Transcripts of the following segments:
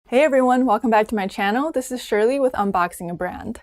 Hey everyone, welcome back to my channel. This is Shirley with Unboxing a Brand.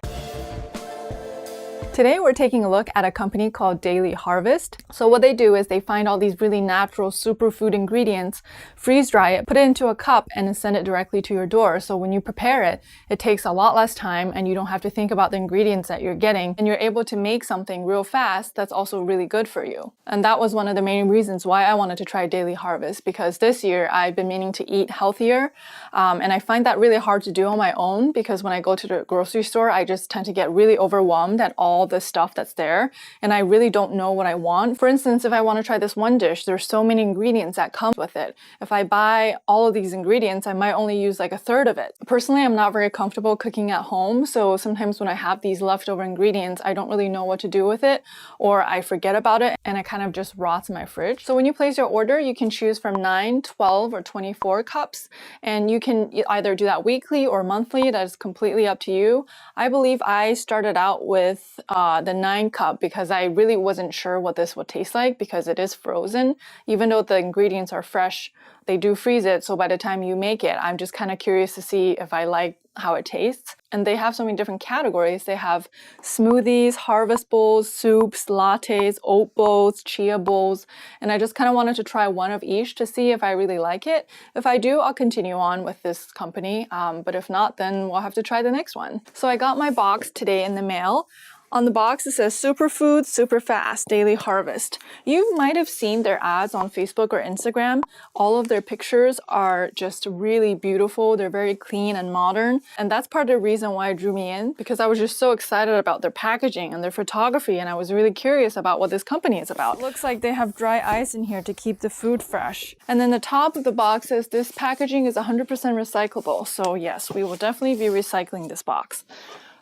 Today we're taking a look at a company called Daily Harvest. So what they do is they find all these really natural superfood ingredients, freeze dry it, put it into a cup, and then send it directly to your door. So when you prepare it, it takes a lot less time and you don't have to think about the ingredients that you're getting, and you're able to make something real fast that's also really good for you. And that was one of the main reasons why I wanted to try Daily Harvest, because this year I've been meaning to eat healthier, and I find that really hard to do on my own, because when I go to the grocery store, I just tend to get really overwhelmed at all the stuff that's there, and I really don't know what I want. For instance, if I want to try this one dish, there's so many ingredients that come with it. If I buy all of these ingredients, I might only use like a third of it. Personally, I'm not very comfortable cooking at home, so sometimes when I have these leftover ingredients, I don't really know what to do with it, or I forget about it and it kind of just rots in my fridge. So when you place your order, you can choose from 9, 12, or 24 cups, and you can either do that weekly or monthly. That is completely up to you. I believe I started out with the 9 cup because I really wasn't sure what this would taste like, because it is frozen. Even though the ingredients are fresh, they do freeze it, so by the time you make it, I'm just kind of curious to see if I like how it tastes. And they have so many different categories. They have smoothies, harvest bowls, soups, lattes, oat bowls, chia bowls, and I just kind of wanted to try one of each to see if I really like it. If I do, I'll continue on with this company, but if not, then we'll have to try the next one. So I got my box today in the mail. On the box, it says Superfood, Super Fast, Daily Harvest. You might have seen their ads on Facebook or Instagram. All of their pictures are just really beautiful. They're very clean and modern. And that's part of the reason why it drew me in, because I was just so excited about their packaging and their photography, and I was really curious about what this company is about. It looks like they have dry ice in here to keep the food fresh. And then the top of the box says this packaging is 100% recyclable. So yes, we will definitely be recycling this box.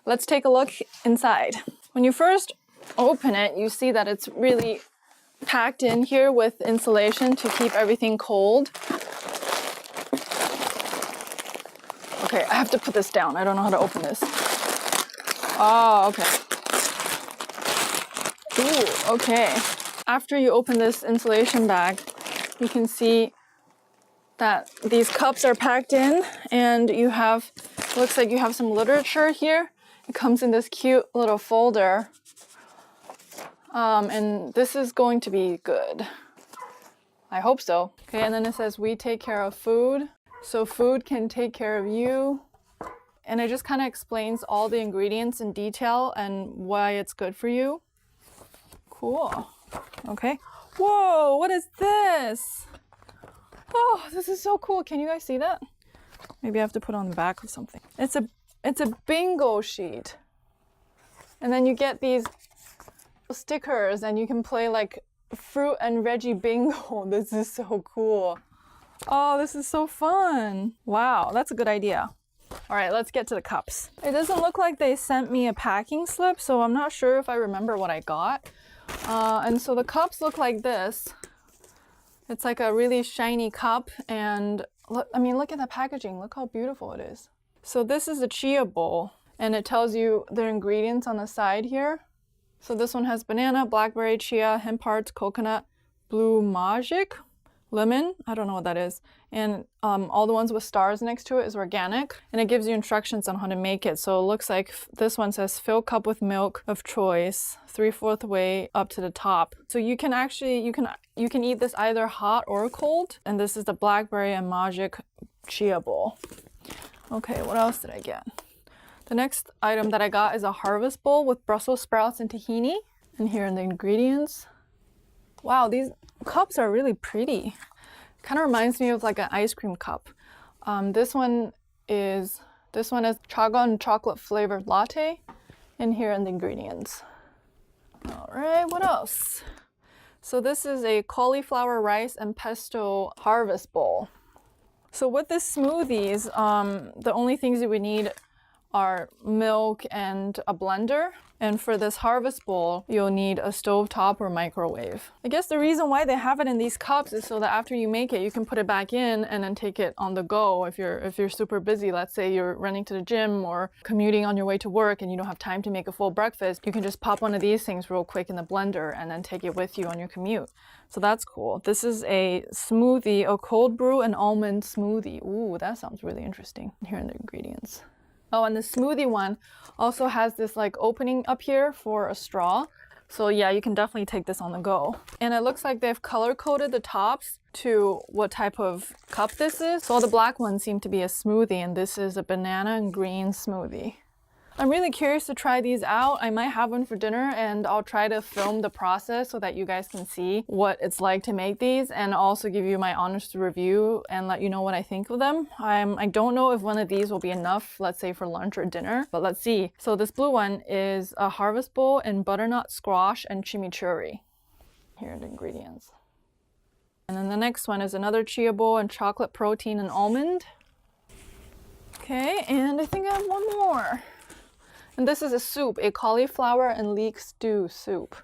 Let's take a look inside. When you first open it, you see that it's really packed in here with insulation to keep everything cold. Okay, I have to put this down. I don't know how to open this. Oh, okay. Ooh, okay. After you open this insulation bag, you can see that these cups are packed in, and you have, looks like you have some literature here. It comes in this cute little folder, and this is going to be good. I hope so. Okay, and then it says we take care of food, so food can take care of you. And it just kind of explains all the ingredients in detail and why it's good for you. Cool. Okay. Whoa, what is this? Oh, this is so cool. Can you guys see that? Maybe I have to put on the back of something. It's a bingo sheet. And then you get these stickers and you can play like fruit and veggie bingo. This is so cool. Oh, this is so fun. Wow, that's a good idea. All right, let's get to the cups. It doesn't look like they sent me a packing slip, so I'm not sure if I remember what I got. And so the cups look like this. It's like a really shiny cup, and look, I mean, look at the packaging. Look how beautiful it is. So this is a chia bowl, and it tells you the ingredients on the side here. So this one has banana, blackberry, chia, hemp hearts, coconut, blue Majik, lemon, I don't know what that is, and all the ones with stars next to it is organic, and it gives you instructions on how to make it. So it looks like this one says fill cup with milk of choice, 3/4 way up to the top. So you can actually, you can eat this either hot or cold, and this is the blackberry and Majik chia bowl. Okay, what else did I get? The next item that I got is a harvest bowl with Brussels sprouts and tahini. And here are the ingredients. Wow, these cups are really pretty. Kind of reminds me of like an ice cream cup. This one is Chaga and chocolate flavored latte. And here are the ingredients. All right, what else? So this is a cauliflower rice and pesto harvest bowl. So with this smoothies, the only things you would need are milk and a blender. And for this harvest bowl, you'll need a stovetop or microwave. I guess the reason why they have it in these cups is so that after you make it, you can put it back in and then take it on the go. If you're super busy, let's say you're running to the gym or commuting on your way to work and you don't have time to make a full breakfast, you can just pop one of these things real quick in the blender and then take it with you on your commute. So that's cool. This is a smoothie, a cold brew and almond smoothie. Ooh, that sounds really interesting. Here are the ingredients. Oh, and the smoothie one also has this like opening up here for a straw. So yeah, you can definitely take this on the go. And it looks like they've color coded the tops to what type of cup this is. So all the black ones seem to be a smoothie, and this is a banana and green smoothie. I'm really curious to try these out. I might have one for dinner, and I'll try to film the process so that you guys can see what it's like to make these, and also give you my honest review and let you know what I think of them. I don't know if one of these will be enough, let's say for lunch or dinner, but let's see. So this blue one is a harvest bowl in butternut, squash, and chimichurri. Here are the ingredients. And then the next one is another chia bowl and chocolate protein and almond. Okay, and I think I have one more. And this is a soup, a cauliflower and leek stew soup.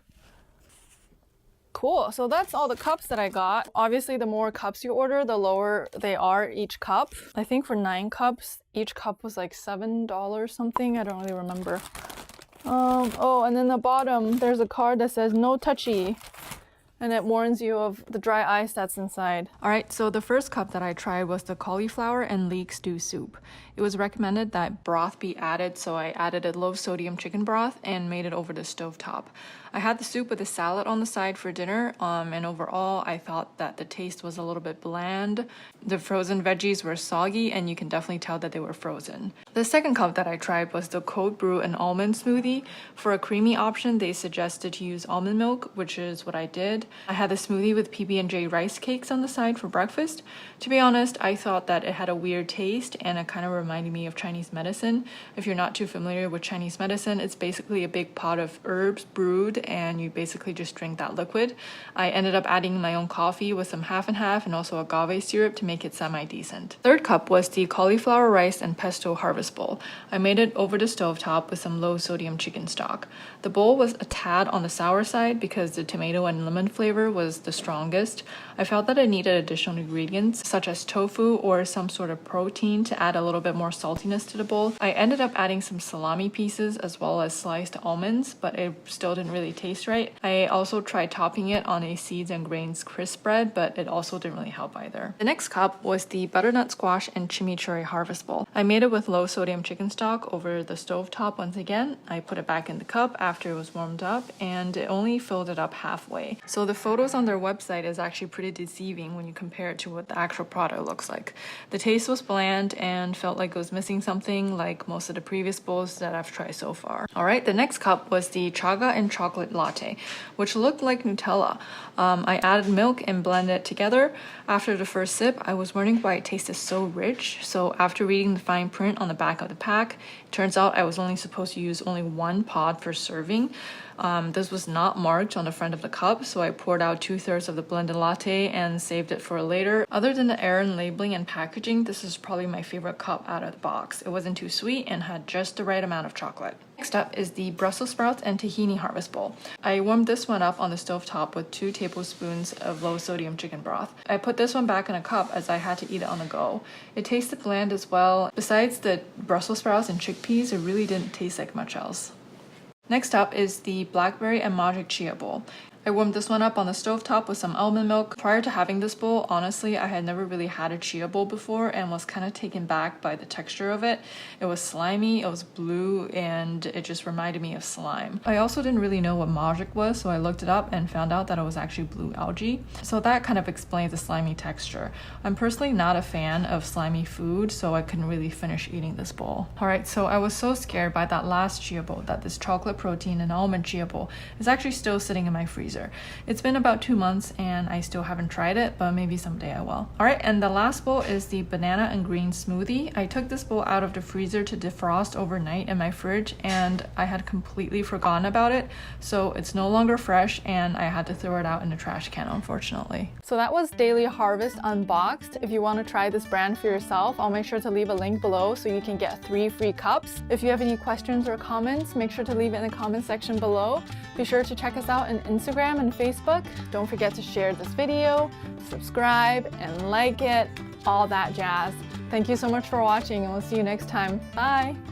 Cool, so that's all the cups that I got. Obviously, the more cups you order, the lower they are each cup. I think for 9 cups, each cup was like $7 something. I don't really remember. Oh, and then the bottom, there's a card that says no touchy. And it warns you of the dry ice that's inside. All right, so the first cup that I tried was the cauliflower and leek stew soup. It was recommended that broth be added, so I added a low sodium chicken broth and made it over the stovetop. I had the soup with a salad on the side for dinner, and overall I thought that the taste was a little bit bland. The frozen veggies were soggy, and you can definitely tell that they were frozen. The second cup that I tried was the cold brew and almond smoothie. For a creamy option, they suggested to use almond milk, which is what I did. I had the smoothie with PB&J rice cakes on the side for breakfast. To be honest, I thought that it had a weird taste, and it kind of reminded me of Chinese medicine. If you're not too familiar with Chinese medicine, it's basically a big pot of herbs brewed, and you basically just drink that liquid. I ended up adding my own coffee with some half and half and also agave syrup to make it semi-decent. Third cup was the cauliflower rice and pesto harvest bowl. I made it over the stovetop with some low sodium chicken stock. The bowl was a tad on the sour side because the tomato and lemon flavor was the strongest. I felt that I needed additional ingredients such as tofu or some sort of protein to add a little bit more saltiness to the bowl. I ended up adding some salami pieces as well as sliced almonds, but it still didn't really taste right. I also tried topping it on a seeds and grains crisp bread, but it also didn't really help either. The next cup was the butternut squash and chimichurri harvest bowl. I made it with low sodium chicken stock over the stovetop once again. I put it back in the cup after it was warmed up, and it only filled it up halfway. So the photos on their website is actually pretty deceiving when you compare it to what the actual product looks like. The taste was bland and felt like it was missing something like most of the previous bowls that I've tried so far. Alright, the next cup was the Chaga and chocolate latte, which looked like Nutella. I added milk and blended it together. After the first sip, I was wondering why it tasted so rich. So after reading the fine print on the back of the pack, it turns out I was only supposed to use only 1 pod per serving. This was not marked on the front of the cup, so I poured out 2/3 of the blended latte and saved it for later. Other than the errand labeling and packaging, this is probably my favorite cup out of the box. It wasn't too sweet and had just the right amount of chocolate. Next up is the Brussels sprouts and tahini harvest bowl. I warmed this one up on the stovetop with 2 tablespoons of low sodium chicken broth. I put this one back in a cup as I had to eat it on the go. It tasted bland as well. Besides the Brussels sprouts and chickpeas, it really didn't taste like much else. Next up is the Blackberry and Majik chia bowl. I warmed this one up on the stovetop with some almond milk. Prior to having this bowl, honestly, I had never really had a chia bowl before and was kind of taken back by the texture of it. It was slimy, it was blue, and it just reminded me of slime. I also didn't really know what Majik was, so I looked it up and found out that it was actually blue algae. So that kind of explains the slimy texture. I'm personally not a fan of slimy food, so I couldn't really finish eating this bowl. Alright, so I was so scared by that last chia bowl that this chocolate protein and almond chia bowl is actually still sitting in my freezer. freezer. It's been about 2 months and I still haven't tried it, but maybe someday I will. All right, and the last bowl is the banana and green smoothie. I took this bowl out of the freezer to defrost overnight in my fridge, and I had completely forgotten about it, so it's no longer fresh and I had to throw it out in the trash can, unfortunately. So that was Daily Harvest unboxed. If you want to try this brand for yourself, I'll make sure to leave a link below so you can get 3 free cups. If you have any questions or comments, make sure to leave it in the comment section below. Be sure to check us out on Instagram and Facebook. Don't forget to share this video, subscribe, and like it, all that jazz. Thank you so much for watching, and we'll see you next time. Bye!